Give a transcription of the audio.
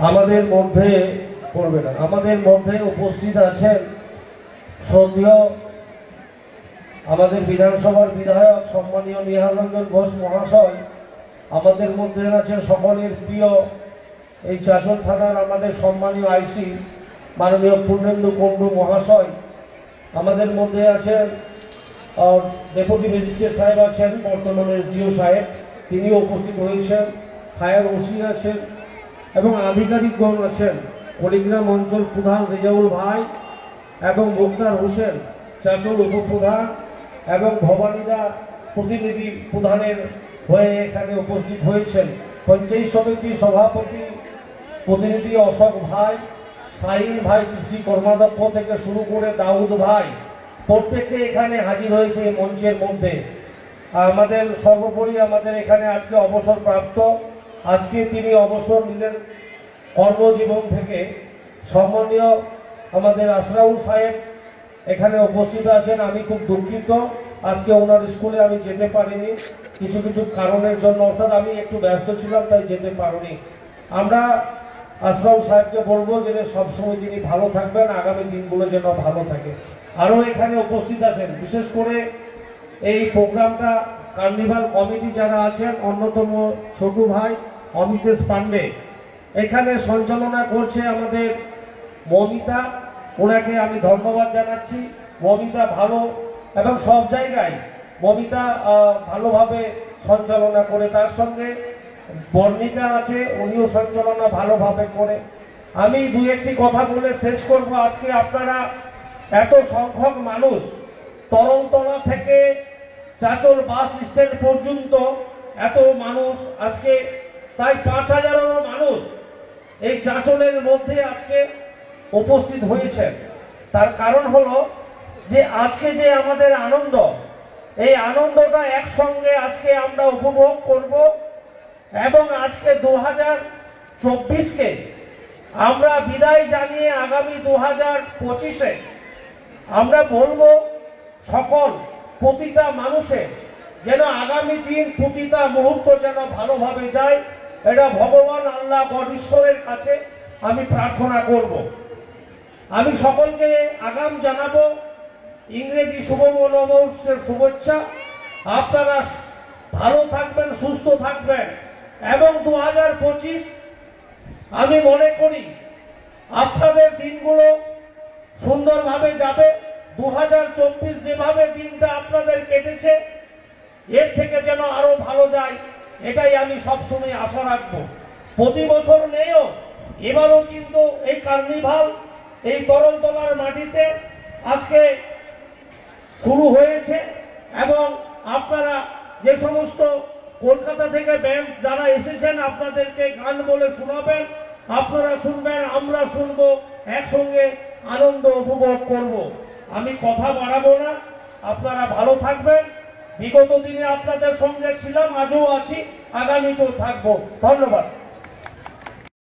আমাদের মধ্যে করবে না, আমাদের মধ্যে উপস্থিত আছেন শ্রদ্ধেয় আমাদের বিধানসভার বিধায়ক সম্মানীয় নিহার রঞ্জন ঘোষ মহাশয়। আমাদের মধ্যে আছেন সকলের প্রিয় এই চাচল থানার আমাদের সম্মানীয় আইসি মাননীয় পূর্ণেন্দু কুণ্ডু মহাশয়। আমাদের মধ্যে আছেন ডেপুটি ম্যাজিস্ট্রেট সাহেব আছেন, বর্তমানে এসডিও সাহেব, তিনিও উপস্থিত হয়েছেন। ফায়ার ওসি আছেন এবং আধিকারিকগণ আছেন। কুড়িগ্রাম অঞ্চল প্রধান রেজাউল ভাই এবং মুক্তার হোসেন চাচল উপপ্রধান এবং ভবানীদা প্রতিনিধি প্রধানের হয়ে এখানে উপস্থিত হয়েছেন। পঞ্চায়েত সমিতির সভাপতি প্রতিনিধি অশোক ভাই, সাইন ভাই কৃষি কর্মাধ্যক্ষ থেকে শুরু করে দাউদ ভাই, প্রত্যেকে এখানে হাজির হয়েছে এই মঞ্চের মধ্যে। আমাদের সর্বোপরি আমাদের এখানে আজকে অবসরপ্রাপ্ত, আজকে তিনি অবসর নিলেন কর্মজীবন থেকে, সম্মানীয় আমাদের আশরাফুল সাহেব এখানে উপস্থিত আছেন। আমি খুব দুঃখিত, আজকে ওনার স্কুলে আমি যেতে পারিনি কিছু কিছু কারণের জন্য, অর্থাৎ আমি একটু ব্যস্ত ছিলাম তাই যেতে পারিনি। আমরা আশরাফুল সাহেবকে বলবো যে সবসময় তিনি ভালো থাকবেন, আগামী দিনগুলো যেন ভালো থাকে। আরও এখানে উপস্থিত আছেন বিশেষ করে এই প্রোগ্রামটা কার্নিভাল কমিটি যারা আছেন, অন্যতম ছোটু ভাই অমিতেশ পান্ডে, এখানে সঞ্চালনা করছে আমাদের মমিতা, ওনাকে আমি ধন্যবাদ জানাচ্ছি। মমিতা ভালো এবং সব জায়গায় মমিতা ভালোভাবে সঞ্চালনা করে, তার সঙ্গে বর্ণিকা আছে, উনিও সঞ্চালনা ভালোভাবে করে। আমি দুই একটি কথা বলে শেষ করব। আজকে আপনারা এত সংখ্যক মানুষ তরলতলা থেকে চাচল বাস স্ট্যান্ড পর্যন্ত এত মানুষ, আজকে প্রায় ৫,০০০-এরও মানুষ এই চাচলের মধ্যে আজকে উপস্থিত হয়েছেন। তার কারণ হলো যে আজকে যে আমাদের আনন্দ, এই আনন্দটা একসঙ্গে আজকে আমরা উপভোগ করব এবং আজকে ২০২৪কে আমরা বিদায় জানিয়ে আগামী ২০২৫-এ আমরা বলবো সকল প্রতিটা মানুষের যেন আগামী দিন প্রতিটা মুহূর্ত যেন ভালোভাবে যায়, এটা ভগবান আল্লাহ ঈশ্বরের কাছে আমি প্রার্থনা করব। আমি সকলকে আগাম জানাবো ইংরেজি শুভ নববর্ষের শুভেচ্ছা। আপনারা ভালো থাকবেন, সুস্থ থাকবেন এবং ২০২৫ আমি মনে করি আপনাদের দিনগুলো সুন্দরভাবে যাবে। ২০২৪ যেভাবে দিনটা আপনাদের কেটেছে এর থেকে যেন আরো ভালো যায়, এটাই আমি সবসময় আশা রাখবো। প্রতি বছর নেও, এবারও কিন্তু এই কার্নিভাল এই তরলতলার মাটিতে আজকে শুরু হয়েছে এবং আপনারা যে সমস্ত কলকাতা থেকে ব্যান্ড যারা এসেছেন আপনাদেরকে গান বলে শোনাবেন, আপনারা শুনবেন, আমরা শুনবো, একসঙ্গে আনন্দ উপভোগ করব। আমি কথা বাড়াবো না, আপনারা ভালো থাকবেন। বিগত দিনে আপনাদের সঙ্গে ছিলাম, আজও আছি, আগামীতেও থাকবো। ধন্যবাদ।